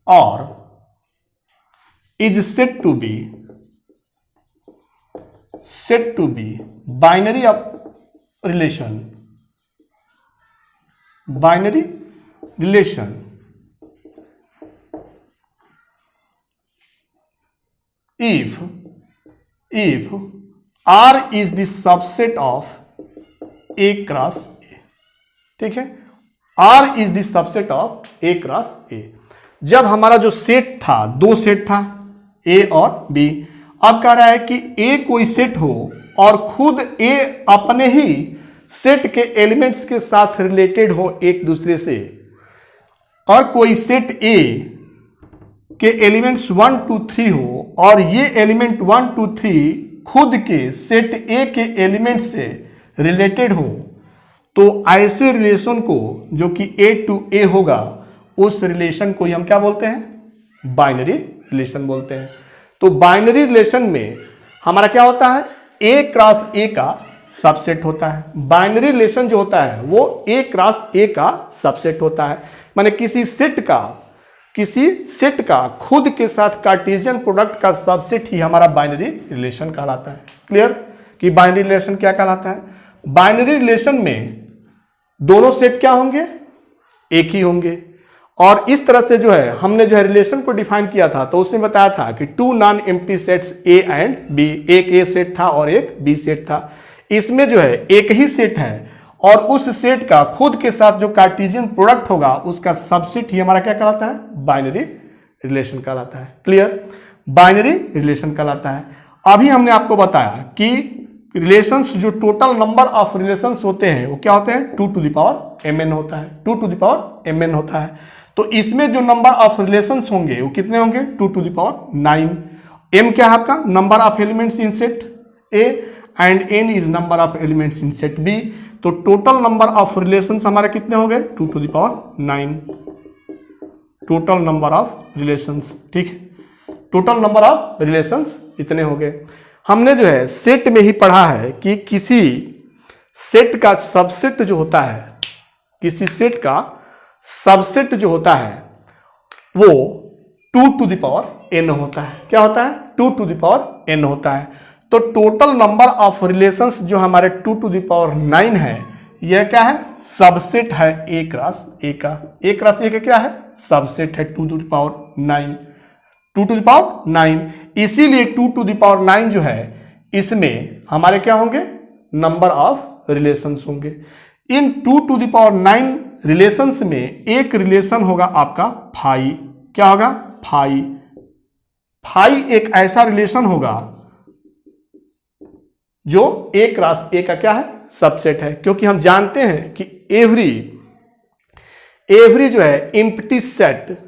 Speaker 1: or is said to be binary of relation if R is the subset of A cross A। ठीक है, R is the subset of A cross A। जब हमारा जो set था, दो सेट था A और B, अब कह रहा है कि A कोई सेट हो और खुद A अपने ही सेट के एलिमेंट्स के साथ रिलेटेड हो एक दूसरे से, और कोई सेट A के एलिमेंट्स 1 2 3 हो और ये एलिमेंट 1 2 3 खुद के सेट A के एलिमेंट से रिलेटेड हो, तो ऐसे रिलेशन को जो कि A to A होगा, उस रिलेशन को हम क्या बोलते हैं? बाइनरी रिलेशन बोलते हैं। तो बाइनरी रिलेशन में हमारा क्या होता है? A क्रॉस A का सबसेट होता है। बाइनरी रिलेशन जो होता है वो A क्रॉस A का सबसेट होता है, माने किसी सेट का खुद के साथ कार्टेशियन प्रोडक्ट का सबसेट ही हमारा बाइनरी रिलेशन कहलाता है। क्लियर कि बाइनरी रिलेशन क्या कहलाता है? बाइनरी रिलेशन में दोनों सेट क्या होंगे? एक ही होंगे। और इस तरह से जो है हमने जो है रिलेशन को डिफाइन किया था, तो उसमें बताया था कि two non empty sets A and B, एक A सेट था और एक B सेट था। इसमें जो है एक ही सेट है और उस सेट का खुद के साथ जो कार्टेशियन प्रोडक्ट होगा उसका सबसेट ही हमारा क्या कहलाता है? बाइनरी रिलेशन कहलाता है। क्लियर, बाइनरी रिलेशन कहलाता है। अभी हमने आपको बताया कि रिलेशंस, जो टोटल नंबर ऑफ रिलेशंस होते हैं वो क्या होते हैं? 2 to the power mn होता है, 2 to the power mn होता है। तो इसमें जो नंबर ऑफ रिलेशंस होंगे वो कितने होंगे? 2 to the power 9। m क्या है आपका? Number of elements in set A and n is number of elements in set B। तो टोटल नंबर ऑफ रिलेशंस हमारे कितने हो गए? 2 to the power 9 total number of relations. ठीक है, टोटल नंबर ऑफ रिलेशंस इतने हो गए। हमने जो है सेट में ही पढ़ा है कि किसी सेट का सबसेट जो होता है, किसी सेट का सबसेट जो होता है वो 2 to the power n होता है। क्या होता है? 2 to the power n होता है। तो टोटल नंबर ऑफ रिलेशंस जो हमारे 2 to the power 9 है, यह क्या है? सबसेट है A क्रॉस A का। A क्रॉस A का क्या है? सबसेट है 2 to the power 9, 2 to the power 9। इसीलिए 2 to the power 9 जो है इसमें हमारे क्या होंगे? नंबर ऑफ रिलेशंस होंगे। इन 2 to the power 9 रिलेशंस में एक रिलेशन होगा आपका फाई। क्या होगा? फाई। फाई एक ऐसा रिलेशन होगा जो A क्रॉस A का क्या है? सबसेट है, क्योंकि हम जानते हैं कि एवरी जो है empty set,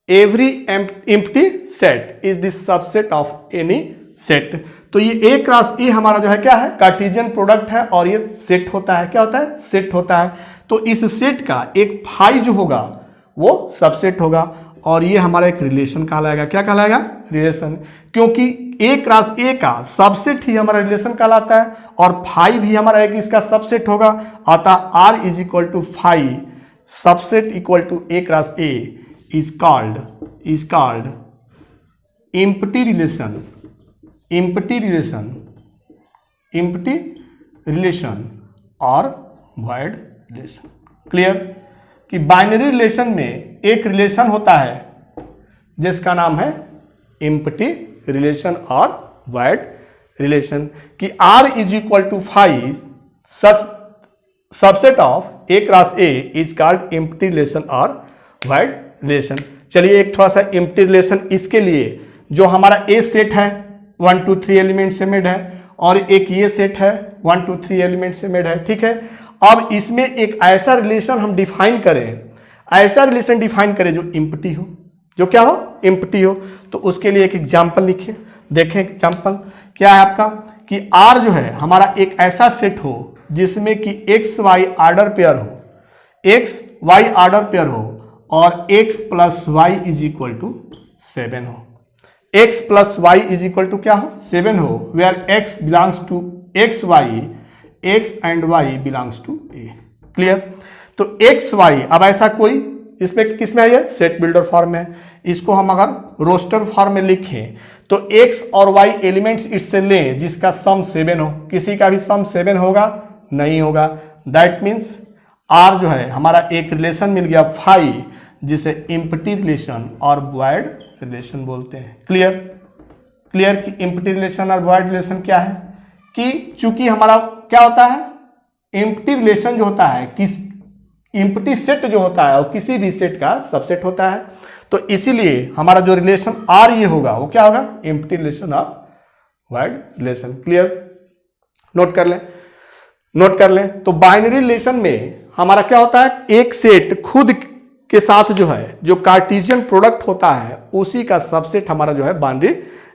Speaker 1: every empty set is the subset of any set. तो ये A क्रॉस A हमारा जो है क्या है? कार्टेशियन प्रोडक्ट है और ये सेट होता है। क्या होता है? सेट होता है। तो इस सेट का एक फाई जो होगा वो सबसेट होगा और ये हमारा एक रिलेशन कहलाएगा। क्या कहलाएगा? रिलेशन, क्योंकि A क्रॉस A का सबसेट ही हमारा रिलेशन कहलाता है और फाई भी हमारा एक इसका सबसेट होगा। अतः R is equal to phi subset equal to A cross A is called empty relation, empty relation और वॉइड रिलेशन। क्लियर कि बाइनरी रिलेशन में एक रिलेशन होता है जिसका नाम है एम्प्टी रिलेशन और वॉइड रिलेशन, कि R is equal to phi subset of A cross A is called empty relation और वॉइड रिलेशन। चलिए एक थोड़ा सा एम्प्टी रिलेशन, इसके लिए जो हमारा A सेट है 1 2 3 एलिमेंट से मेड है और एक ये सेट है 1 2 3 एलिमेंट से मेड है। ठीक है, अब इसमें एक ऐसा रिलेशन हम डिफाइन करें, ऐसा रिलेशन डिफाइन करें जो एम्प्टी हो, जो क्या हो? एम्प्टी हो। तो उसके लिए एक एग्जांपल लिखिए, देखें एग्जांपल क्या है आपका, कि R जो है हमारा एक ऐसा सेट हो जिसमें कि x y ऑर्डर पेयर हो, x y ऑर्डर पेयर हो और x plus y is equal to 7 हो, x plus y is equal to क्या हो 7 हो, where x belongs to x and y belongs to a। Clear. तो x y, अब ऐसा कोई इसमें किसमें है, ये सेट बिल्डर फॉर्म में। इसको हम अगर रोस्टर फॉर्म में लिखें तो x और y एलिमेंट्स इससे लें जिसका सम 7 हो। किसी का भी सम 7 होगा नहीं होगा। दैट मीन्स R जो है हमारा एक रिलेशन मिल गया फाई, जिसे इम्पटी रिलेशन और वॉइड रिलेशन बोलते हैं। क्लियर। क्लियर कि इम्पटी रिलेशन और वॉइड रिलेशन क्या है, कि चूंकि हमारा क्या होता है, इम्पटी रिलेशन जो होता है, किस इम्पटी सेट जो होता है वो किसी भी सेट का सबसेट होता है। तो इसीलिए हमारा जो रिलेशन आर ये होगा वो क्या होगा, इम्पटी रिलेशन और वॉइड रिलेशन। क्लियर। नोट कर लें, नोट कर लें। तो बाइनरी रिलेशन में हमारा क्या होता है, एक सेट खुद के साथ जो है जो कार्टेशियन प्रोडक्ट होता है उसी का सबसेट हमारा जो है बाइनरी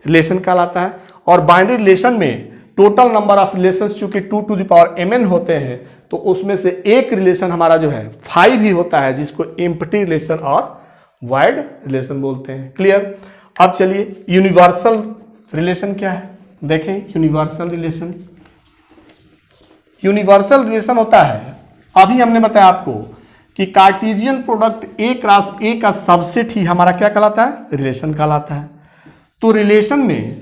Speaker 1: रिलेशन कहलाता है। और बाइनरी रिलेशन में टोटल नंबर ऑफ रिलेशंस चूंकि 2 टू द पावर mn होते हैं, तो उसमें से एक रिलेशन हमारा जो है 5 ही होता है, जिसको इम्पटी रिलेशन और वाइड रिलेशन बोलते हैं। क्लियर। अब चलिए यूनिवर्सल रिलेशन क्या है, देखें। यूनिवर्सल रिलेशन, यूनिवर्सल रिलेशन होता है, अभी हमने बताया आपको कि कार्टेशियन प्रोडक्ट ए क्रॉस ए का सबसेट ही हमारा क्या कहलाता है, रिलेशन कहलाता है। तो रिलेशन में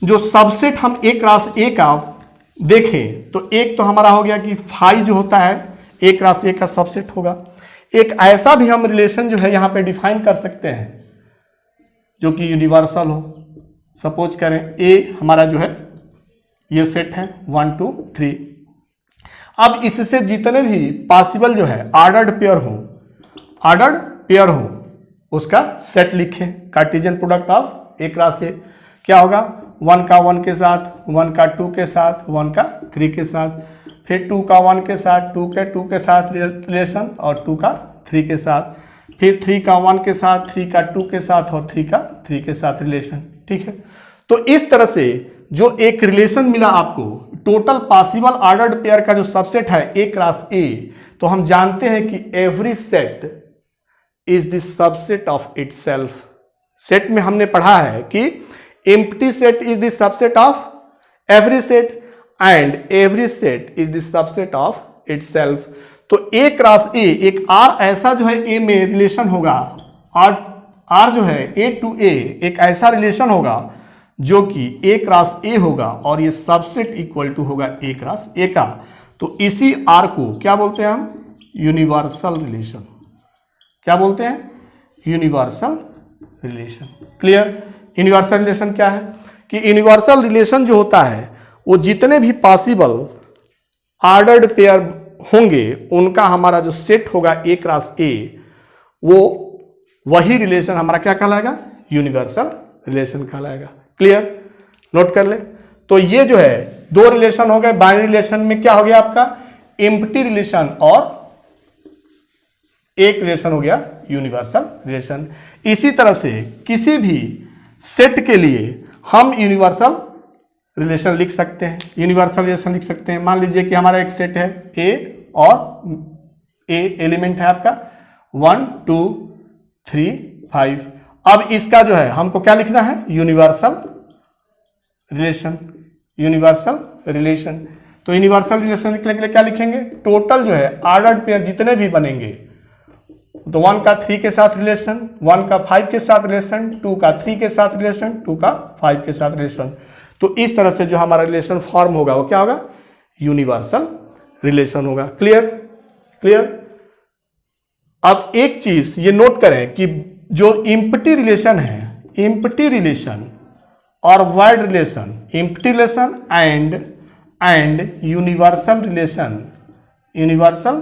Speaker 1: जो सबसेट हम ए क्रॉस ए का देखें तो एक तो हमारा हो गया कि फाई जो होता है ए क्रॉस ए का सबसेट होगा। एक ऐसा भी हम रिलेशन जो है यहां पे डिफाइन कर सकते हैं जो कि यूनिवर्सल हो। सपोज करें ए हमारा जो है ये सेट है 1 2 3। अब इससे जितने भी पॉसिबल जो है ऑर्डर्ड पेयर हो उसका सेट लिखें। Cartesian product of A cross ए क्या होगा, 1 का 1 के साथ, 1 का 2 के साथ, 1 का 3 के साथ, फिर 2 का 1 के साथ, 2 के साथ रिलेशन और 2 का 3 के साथ, फिर 3 का 1 के साथ, 3 का 2 के साथ और 3 का 3 के साथ रिलेशन। ठीक है। तो इस तरह से जो एक रिलेशन मिला आपको, टोटल पॉसिबल ऑर्डर्ड पेयर का जो सबसेट है ए क्रॉस ए, तो हम जानते हैं कि every set is the subset of itself. Set में हमने पढ़ा है कि empty set is the subset of every set and every set is the subset of itself। तो A क्रॉस A एक R ऐसा जो है A में रिलेशन होगा, R जो है A टू A एक ऐसा रिलेशन होगा जो कि A क्रॉस A होगा और ये सबसेट इक्वल टू होगा A क्रॉस A का। तो इसी R को क्या बोलते हैं हम, यूनिवर्सल रिलेशन। क्या बोलते हैं, universal relation. Clear. Universal relation क्या है कि यूनिवर्सल रिलेशन जो होता है वो जितने भी पॉसिबल ऑर्डर्ड पेयर होंगे उनका हमारा जो सेट होगा ए क्रॉस ए, वो वही रिलेशन हमारा क्या कहलाएगा, यूनिवर्सल रिलेशन कहलाएगा। क्लियर। नोट कर ले। तो ये जो है दो रिलेशन हो गए। बाइनरी रिलेशन में क्या हो गया आपका, एम्प्टी रिलेशन और एक रिलेशन हो गया यूनिवर्सल रिलेशन। इसी तरह से किसी भी सेट के लिए हम यूनिवर्सल रिलेशन लिख सकते हैं। यूनिवर्सल रिलेशन लिख सकते हैं। मान लीजिए कि हमारा एक सेट है ए और ए एलिमेंट है आपका 1 2 3 5। अब इसका जो है हमको क्या लिखना है, यूनिवर्सल रिलेशन। Universal relation. तो यूनिवर्सल रिलेशन लिखने के लिए क्या लिखेंगे, टोटल जो है ऑर्डर्ड पेयर जितने भी बनेंगे, तो 1 का 3 के साथ रिलेशन, 1 का 5 के साथ रिलेशन, 2 का 3 के साथ रिलेशन, 2 का 5 के साथ रिलेशन। तो इस तरह से जो हमारा रिलेशन फॉर्म होगा वो क्या होगा, यूनिवर्सल रिलेशन होगा। क्लियर। क्लियर। अब एक चीज ये नोट करें कि जो इम्पटी रिलेशन है, इम्पटी रिलेशन और void relation, empty relation and universal relation, universal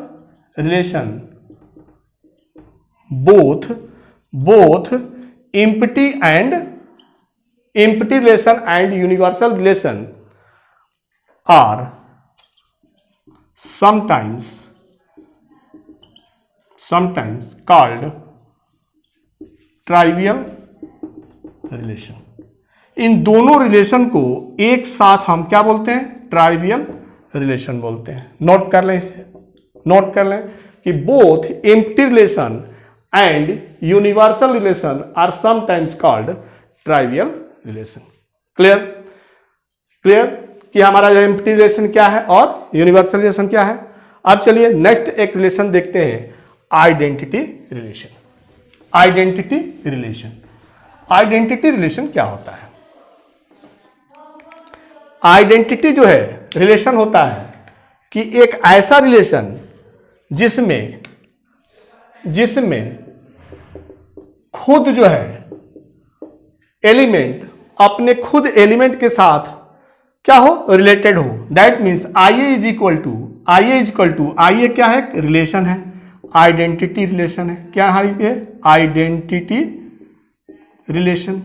Speaker 1: relation both empty relation and universal relation are sometimes called trivial relation. इन दोनों रिलेशन को एक साथ हम क्या बोलते हैं, ट्राइवियल रिलेशन बोलते हैं। नोट कर लें इसे, नोट कर लें कि both empty relation and universal relation are sometimes called trivial relation. Clear clear कि हमारा जो एम्प्टी रिलेशन क्या है और यूनिवर्सल रिलेशन क्या है। अब चलिए नेक्स्ट एक रिलेशन देखते हैं, identity relation. Identity relation, identity relation क्या होता है? आइडेंटिटी जो है रिलेशन होता है कि एक ऐसा रिलेशन जिसमें खुद जो है एलिमेंट अपने खुद एलिमेंट के साथ क्या हो, रिलेटेड हो। That means I A is equal to I A क्या है, रिलेशन है, आइडेंटिटी रिलेशन है। क्या है ये, आइडेंटिटी रिलेशन,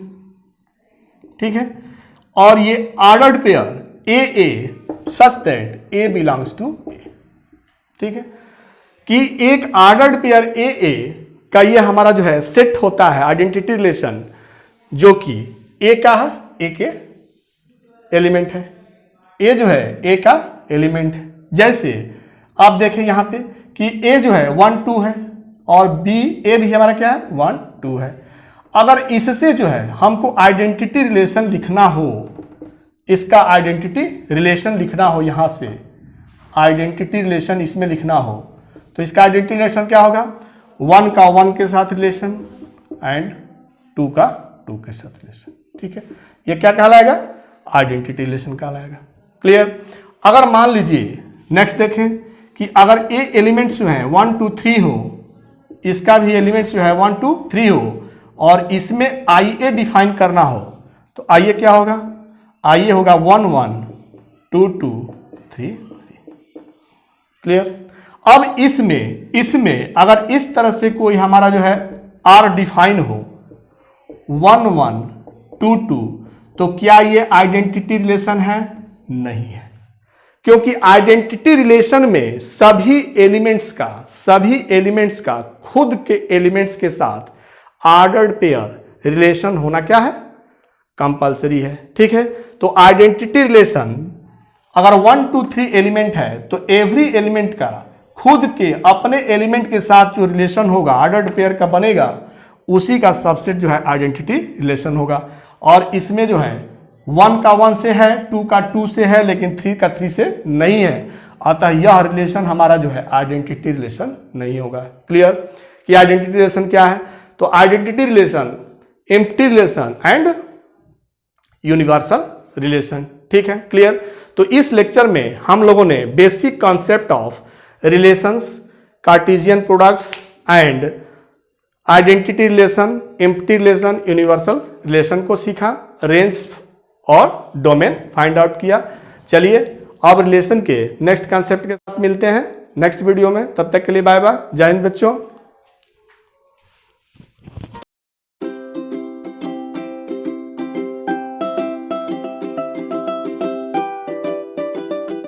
Speaker 1: ठीक है। और ये ordered pair A A such that A belongs to A, ठीक है, कि एक ऑर्डर्ड पेयर ए ए का ये हमारा जो है सेट होता है आइडेंटिटी रिलेशन, जो कि ए का है, ए के एलिमेंट है, ए जो है ए का एलिमेंट है। जैसे आप देखें यहां पे कि ए जो है 1 2 है और बी ए भी हमारा क्या है 1 2 है। अगर इससे जो है हमको आइडेंटिटी रिलेशन लिखना हो, इसका आइडेंटिटी रिलेशन लिखना हो, यहां से आइडेंटिटी रिलेशन इसमें लिखना हो, तो इसका आइडेंटिटी रिलेशन क्या होगा, 1 का 1 के साथ रिलेशन एंड 2 का 2 के साथ रिलेशन, ठीक है। ये क्या कहलाएगा, आइडेंटिटी रिलेशन कहलाएगा। क्लियर। अगर मान लीजिए नेक्स्ट देखें कि अगर ए एलिमेंट्स जो हैं 1 2 3 हो, इसका भी एलिमेंट्स जो है 1 2 3 हो और इसमें आई ए डिफाइन करना हो, तो आई ए क्या होगा, आई ए होगा 1 1 2 2 3 3। क्लियर। अब इसमें अगर इस तरह से कोई हमारा जो है आर डिफाइन हो 1 1 2 2, तो क्या ये आइडेंटिटी रिलेशन है, नहीं है, क्योंकि आइडेंटिटी रिलेशन में सभी एलिमेंट्स का खुद के एलिमेंट्स के साथ ऑर्डर्ड पेयर रिलेशन होना क्या है, कंपलसरी है, ठीक है। तो आइडेंटिटी रिलेशन अगर 1 2 3 एलिमेंट है तो एवरी एलिमेंट का खुद के अपने एलिमेंट के साथ जो रिलेशन होगा ऑर्डर्ड पेयर का बनेगा, उसी का सबसेट जो है आइडेंटिटी रिलेशन होगा। और इसमें जो है 1 का 1 से है, 2 का 2 से है, लेकिन 3 का 3 से नहीं है, अतः यह रिलेशन हमारा जो है आइडेंटिटी रिलेशन नहीं होगा। क्लियर कि आइडेंटिटी रिलेशन क्या है, तो identity relation, empty relation and universal relation, ठीक है। क्लियर। तो इस लेक्चर में हम लोगों ने basic concept of relations, Cartesian products and identity relation, empty relation, universal relation को सीखा, रेंज और डोमेन फाइंड आउट किया। चलिए अब रिलेशन के नेक्स्ट कॉन्सेप्ट के साथ मिलते हैं नेक्स्ट वीडियो में, तब तक के लिए बाय बाय, जय हिंद बच्चों।